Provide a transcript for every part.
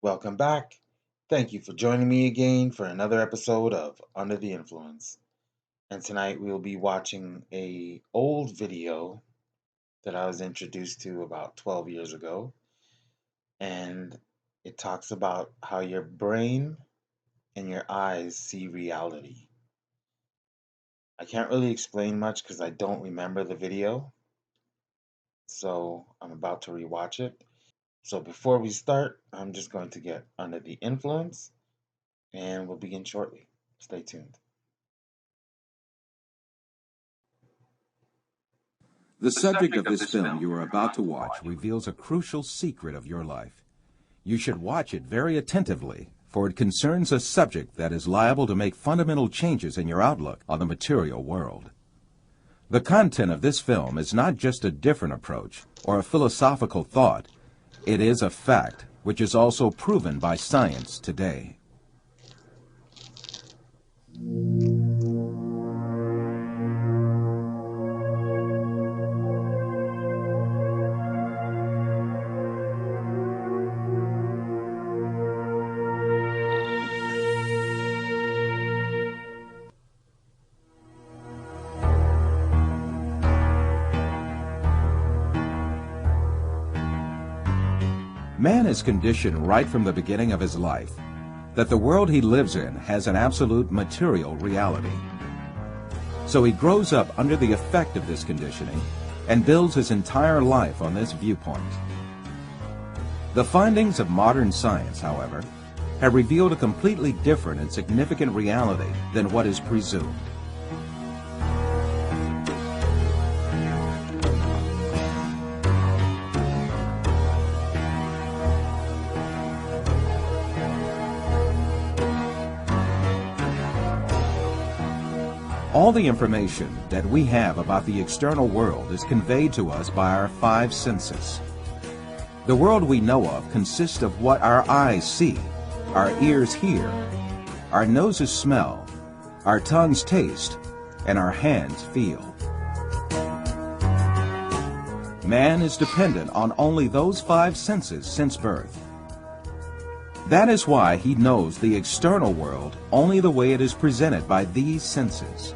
Welcome back. Thank you for joining me again for another episode of Under the Influence. And tonight we'll be watching a old video that I was introduced to about 12 years ago. And it talks about how your brain and your eyes see reality. I can't really explain much because I don't remember the video. So I'm about to rewatch it. So before we start, I'm just going to get under the influence and we'll begin shortly. Stay tuned. The subject of this film you are about to watch reveals a crucial secret of your life. You should watch it very attentively, for it concerns a subject that is liable to make fundamental changes in your outlook on the material world. The content of this film is not just a different approach or a philosophical thought. It is a fact which is also proven by science today. Man is conditioned right from the beginning of his life that the world he lives in has an absolute material reality. So he grows up under the effect of this conditioning and builds his entire life on this viewpoint. The findings of modern science, however, have revealed a completely different and significant reality than what is presumed. All the information that we have about the external world is conveyed to us by our five senses. The world we know of consists of what our eyes see, our ears hear, our noses smell, our tongues taste, and our hands feel. Man is dependent on only those five senses since birth. That is why he knows the external world only the way it is presented by these senses.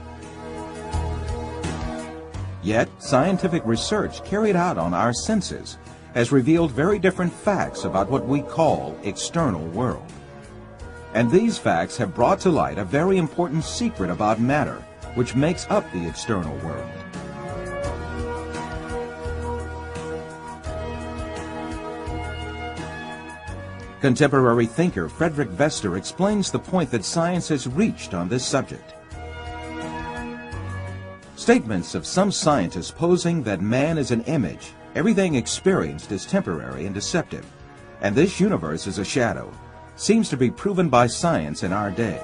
Yet, scientific research carried out on our senses has revealed very different facts about what we call external world. And these facts have brought to light a very important secret about matter, which makes up the external world. Contemporary thinker Frederick Vester explains the point that science has reached on this subject. Statements of some scientists posing that man is an image, everything experienced is temporary and deceptive, and this universe is a shadow, seems to be proven by science in our day.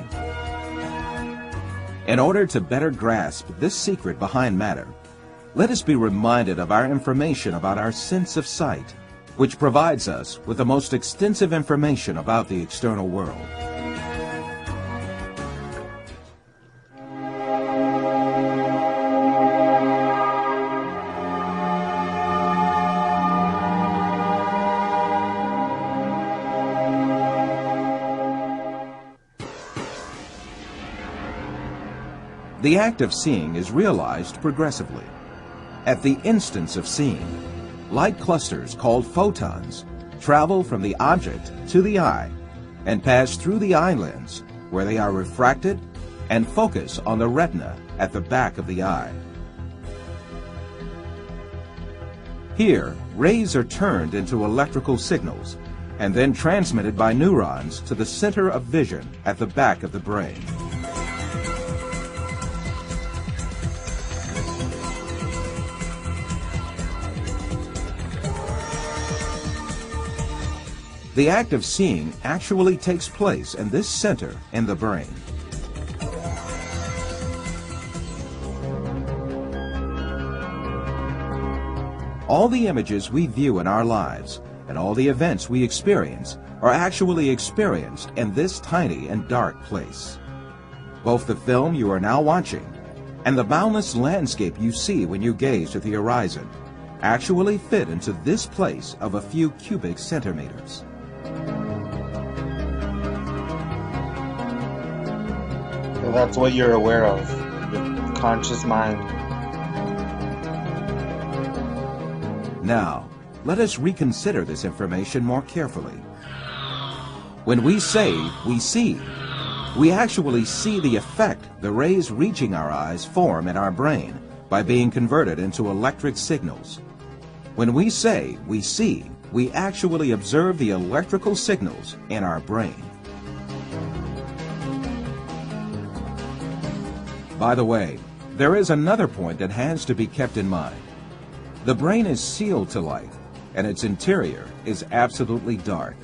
In order to better grasp this secret behind matter, let us be reminded of our information about our sense of sight, which provides us with the most extensive information about the external world. The act of seeing is realized progressively. At the instance of seeing, light clusters called photons travel from the object to the eye and pass through the eye lens, where they are refracted and focus on the retina at the back of the eye. Here, rays are turned into electrical signals and then transmitted by neurons to the center of vision at the back of the brain. The act of seeing actually takes place in this center in the brain. All the images we view in our lives and all the events we experience are actually experienced in this tiny and dark place. Both the film you are now watching and the boundless landscape you see when you gaze at the horizon actually fit into this place of a few cubic centimeters. that's what you're aware of, your conscious mind. Now, let us reconsider this information more carefully. When we say we see, we actually see the effect the rays reaching our eyes form in our brain by being converted into electric signals. When we say we see, we actually observe the electrical signals in our brain. By the way, there is another point that has to be kept in mind. The brain is sealed to light, and its interior is absolutely dark.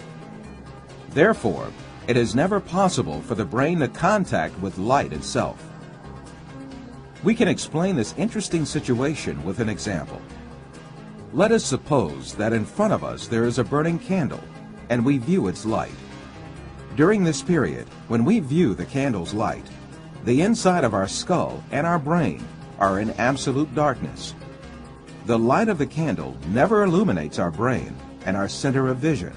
Therefore, it is never possible for the brain to contact with light itself. We can explain this interesting situation with an example. Let us suppose that in front of us there is a burning candle, and we view its light. During this period, when we view the candle's light, the inside of our skull and our brain are in absolute darkness. The light of the candle never illuminates our brain and our center of vision.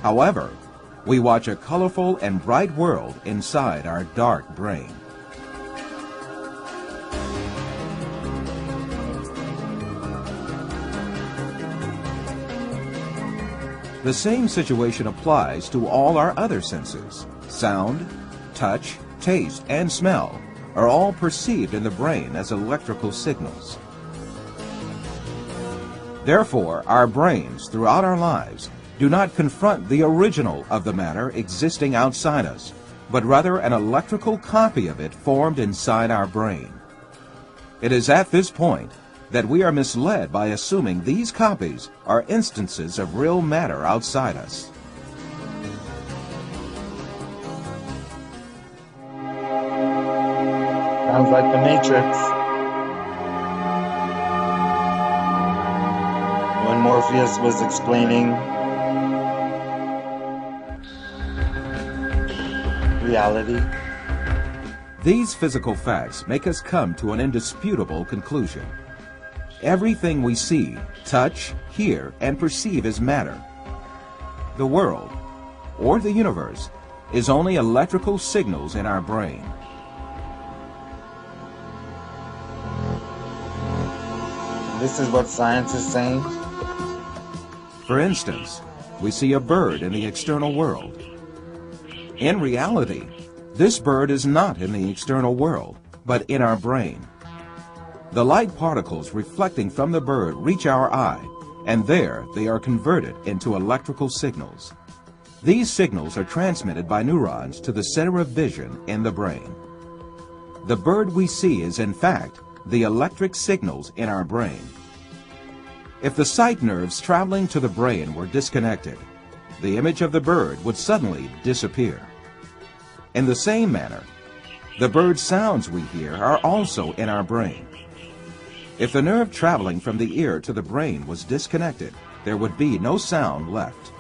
However, we watch a colorful and bright world inside our dark brain. The same situation applies to all our other senses. Sound, touch, taste, and smell are all perceived in the brain as electrical signals. Therefore, our brains throughout our lives do not confront the original of the matter existing outside us, but rather an electrical copy of it formed inside our brain. It is at this point that we are misled by assuming these copies are instances of real matter outside us. Sounds like the Matrix. When Morpheus was explaining reality. These physical facts make us come to an indisputable conclusion. Everything we see, touch, hear, and perceive is matter. The world, or the universe, is only electrical signals in our brain. This is what science is saying. For instance, we see a bird in the external world. In reality, this bird is not in the external world, but in our brain. The light particles reflecting from the bird reach our eye, and there they are converted into electrical signals. These signals are transmitted by neurons to the center of vision in the brain. The bird we see is, in fact, the electric signals in our brain. If the sight nerves traveling to the brain were disconnected, the image of the bird would suddenly disappear. In the same manner, the bird sounds we hear are also in our brain. If the nerve traveling from the ear to the brain was disconnected, there would be no sound left.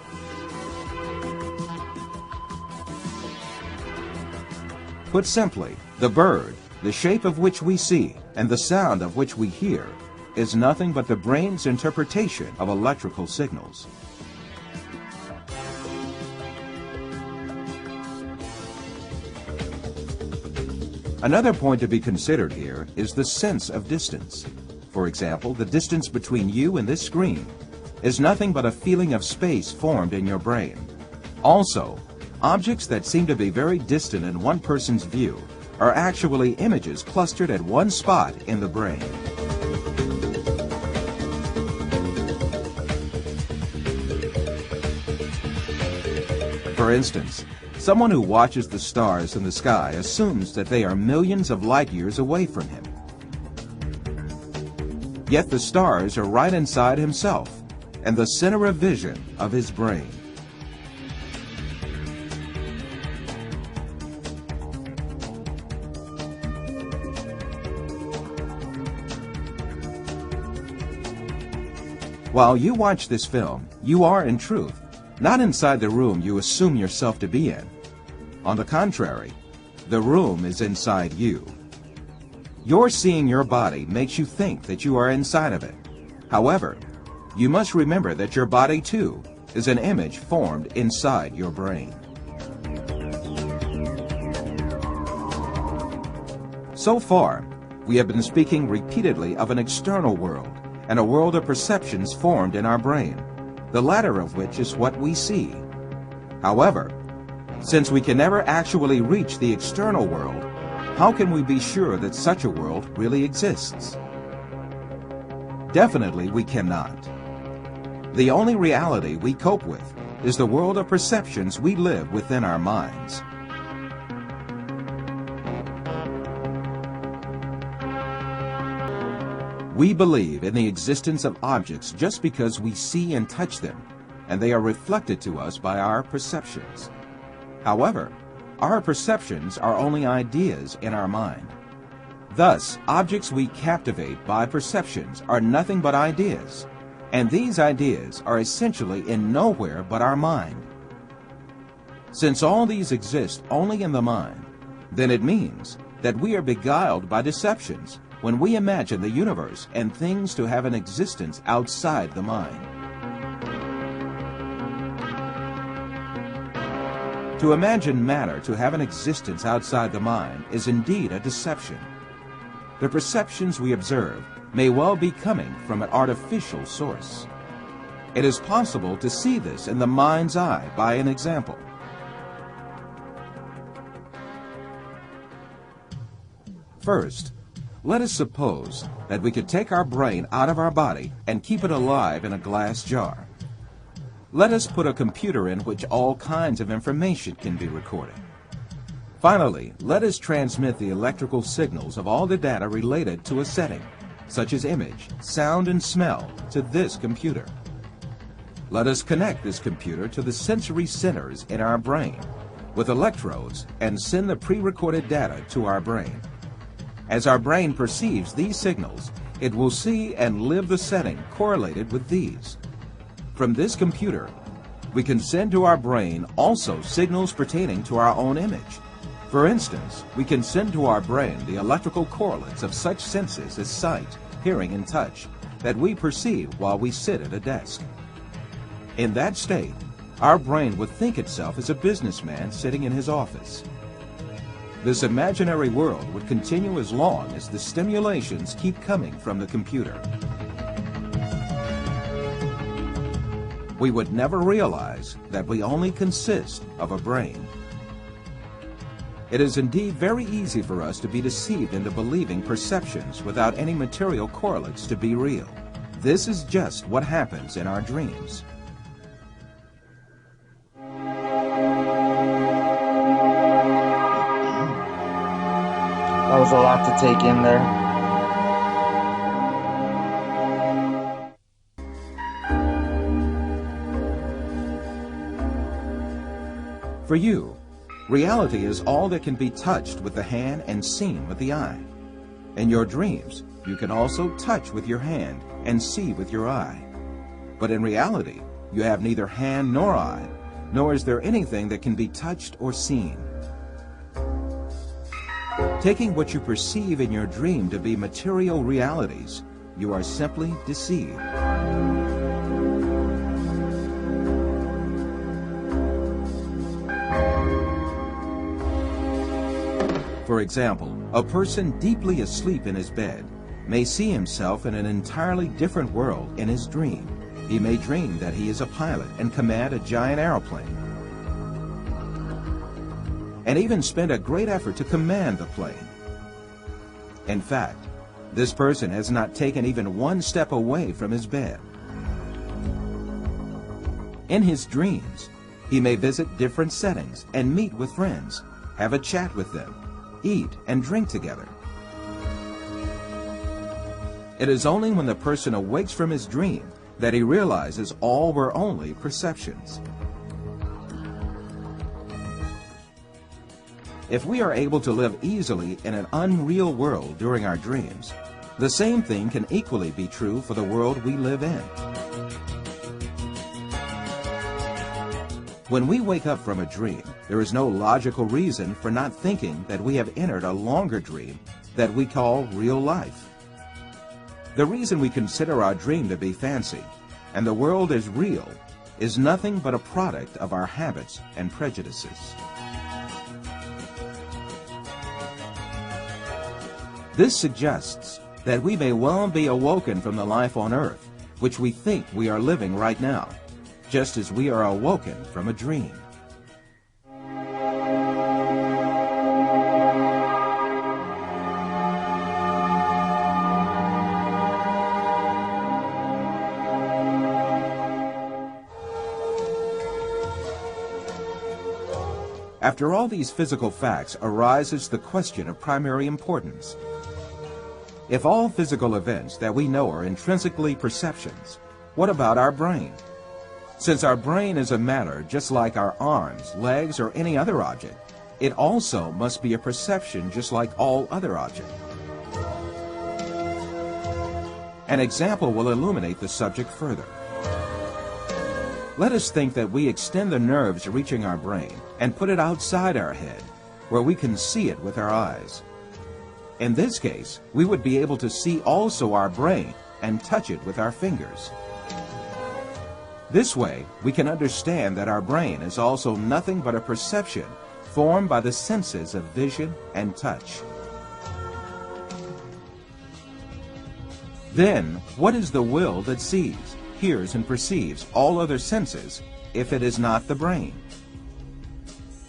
Put simply, the bird, the shape of which we see, and the sound of which we hear, is nothing but the brain's interpretation of electrical signals. Another point to be considered here is the sense of distance. For example, the distance between you and this screen is nothing but a feeling of space formed in your brain. Also, objects that seem to be very distant in one person's view are actually images clustered at one spot in the brain. For instance, someone who watches the stars in the sky assumes that they are millions of light years away from him. Yet the stars are right inside himself and the center of vision of his brain. While you watch this film, you are, in truth, not inside the room you assume yourself to be in. On the contrary, the room is inside you. Your seeing your body makes you think that you are inside of it. However, you must remember that your body, too, is an image formed inside your brain. So far, we have been speaking repeatedly of an external world and a world of perceptions formed in our brain, the latter of which is what we see. However, since we can never actually reach the external world, how can we be sure that such a world really exists? Definitely we cannot. The only reality we cope with is the world of perceptions we live within our minds. We believe in the existence of objects just because we see and touch them, and they are reflected to us by our perceptions. However, our perceptions are only ideas in our mind. Thus, objects we captivate by perceptions are nothing but ideas, and these ideas are essentially in nowhere but our mind. Since all these exist only in the mind, then it means that we are beguiled by deceptions when we imagine the universe and things to have an existence outside the mind. To imagine matter to have an existence outside the mind is indeed a deception. The perceptions we observe may well be coming from an artificial source. It is possible to see this in the mind's eye by an example. First, let us suppose that we could take our brain out of our body and keep it alive in a glass jar. Let us put a computer in which all kinds of information can be recorded. Finally, let us transmit the electrical signals of all the data related to a setting, such as image, sound, and smell, to this computer. Let us connect this computer to the sensory centers in our brain with electrodes and send the pre-recorded data to our brain. As our brain perceives these signals, it will see and live the setting correlated with these. From this computer, we can send to our brain also signals pertaining to our own image. For instance, we can send to our brain the electrical correlates of such senses as sight, hearing, and touch that we perceive while we sit at a desk. In that state, our brain would think itself as a businessman sitting in his office. This imaginary world would continue as long as the stimulations keep coming from the computer. We would never realize that we only consist of a brain. It is indeed very easy for us to be deceived into believing perceptions without any material correlates to be real. This is just what happens in our dreams. That was a lot to take in there. For you, reality is all that can be touched with the hand and seen with the eye. In your dreams, you can also touch with your hand and see with your eye. But in reality, you have neither hand nor eye, nor is there anything that can be touched or seen. Taking what you perceive in your dream to be material realities, you are simply deceived. For example, a person deeply asleep in his bed may see himself in an entirely different world in his dream. He may dream that he is a pilot and command a giant airplane, and even spend a great effort to command the plane. In fact, this person has not taken even one step away from his bed. In his dreams, he may visit different settings and meet with friends, have a chat with them, eat and drink together. It is only when the person awakes from his dream that he realizes all were only perceptions. If we are able to live easily in an unreal world during our dreams, the same thing can equally be true for the world we live in. When we wake up from a dream, there is no logical reason for not thinking that we have entered a longer dream that we call real life. The reason we consider our dream to be fancy and the world as real is nothing but a product of our habits and prejudices. This suggests that we may well be awoken from the life on earth, which we think we are living right now, just as we are awoken from a dream. After all these physical facts arises the question of primary importance. If all physical events that we know are intrinsically perceptions, what about our brain? Since our brain is a matter just like our arms, legs, or any other object, it also must be a perception just like all other objects. An example will illuminate the subject further. Let us think that we extend the nerves reaching our brain and put it outside our head, where we can see it with our eyes. In this case, we would be able to see also our brain and touch it with our fingers. This way, we can understand that our brain is also nothing but a perception formed by the senses of vision and touch. Then, what is the will that sees, hears, and perceives all other senses if it is not the brain?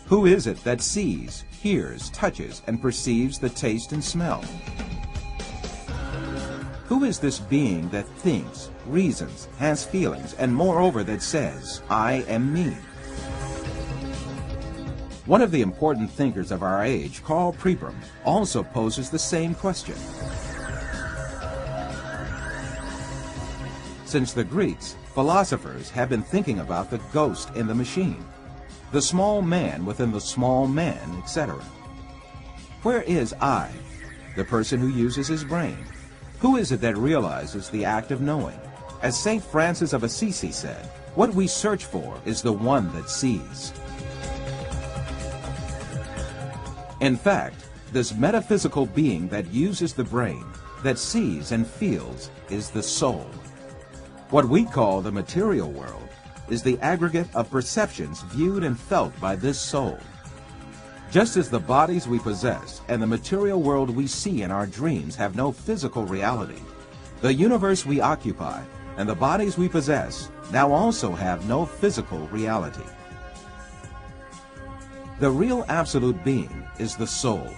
Who is it that sees, hears, touches, and perceives the taste and smell? Who is this being that thinks, reasons, has feelings, and moreover that says, I am me? One of the important thinkers of our age, Karl Pribram, also poses the same question. Since the Greeks, philosophers have been thinking about the ghost in the machine, the small man within the small man, etc. Where is I, the person who uses his brain? Who is it that realizes the act of knowing? As St. Francis of Assisi said, what we search for is the one that sees. In fact, this metaphysical being that uses the brain, that sees and feels, is the soul. What we call the material world is the aggregate of perceptions viewed and felt by this soul. Just as the bodies we possess and the material world we see in our dreams have no physical reality, the universe we occupy and the bodies we possess now also have no physical reality. The real absolute being is the soul.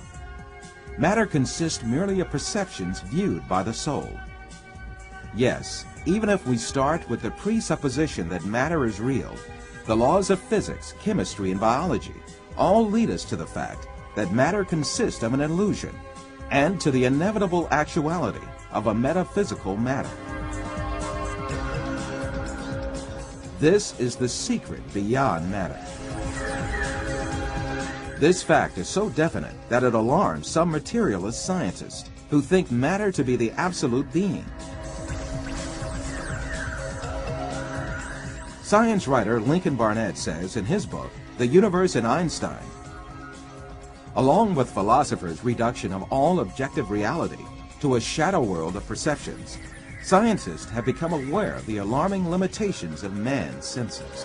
Matter consists merely of perceptions viewed by the soul. Yes, even if we start with the presupposition that matter is real, the laws of physics, chemistry, and biology all lead us to the fact that matter consists of an illusion and to the inevitable actuality of a metaphysical matter. This is the secret beyond matter. This fact is so definite that it alarms some materialist scientists who think matter to be the absolute being. Science writer Lincoln Barnett says in his book, The Universe in Einstein, along with philosophers' reduction of all objective reality to a shadow world of perceptions, scientists have become aware of the alarming limitations of man's senses.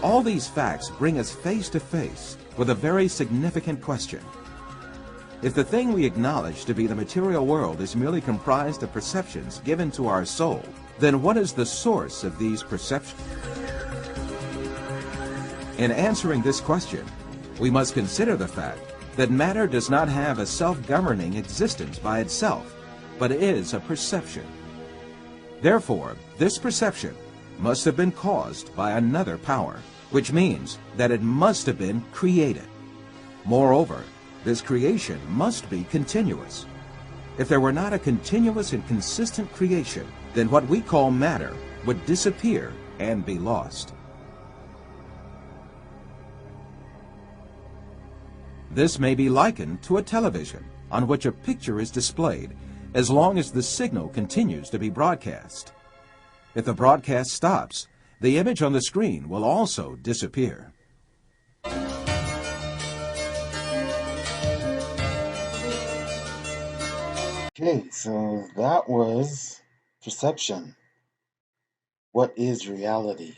All these facts bring us face to face with a very significant question. If the thing we acknowledge to be the material world is merely comprised of perceptions given to our soul, then what is the source of these perceptions? In answering this question, we must consider the fact that matter does not have a self-governing existence by itself, but is a perception. Therefore, this perception must have been caused by another power, which means that it must have been created. Moreover, this creation must be continuous. If there were not a continuous and consistent creation, then what we call matter would disappear and be lost. This may be likened to a television on which a picture is displayed as long as the signal continues to be broadcast. If the broadcast stops, the image on the screen will also disappear. Okay, so that was perception. What is reality?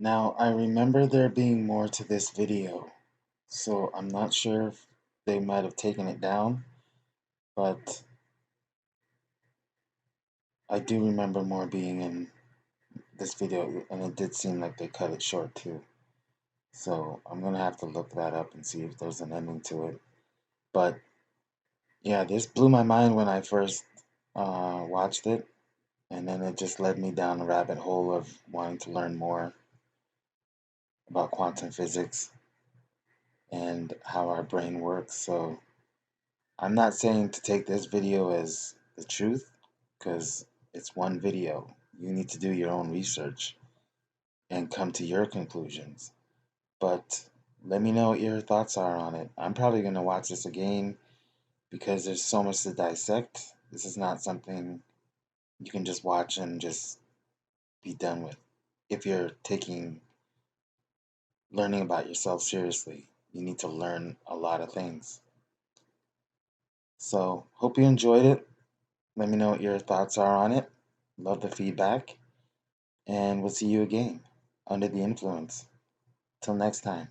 Now, I remember there being more to this video, so I'm not sure if they might have taken it down, but I do remember more being in this video, and it did seem like they cut it short too. So I'm gonna have to look that up and see if there's an ending to it. But yeah, this blew my mind when I first watched it, and then it just led me down the rabbit hole of wanting to learn more about quantum physics and how our brain works. So I'm not saying to take this video as the truth, because it's one video. You need to do your own research and come to your conclusions. But let me know what your thoughts are on it. I'm probably going to watch this again because there's so much to dissect. This is not something you can just watch and just be done with. If you're taking learning about yourself seriously, you need to learn a lot of things. So, hope you enjoyed it. Let me know what your thoughts are on it. Love the feedback. And we'll see you again under the influence. Till next time.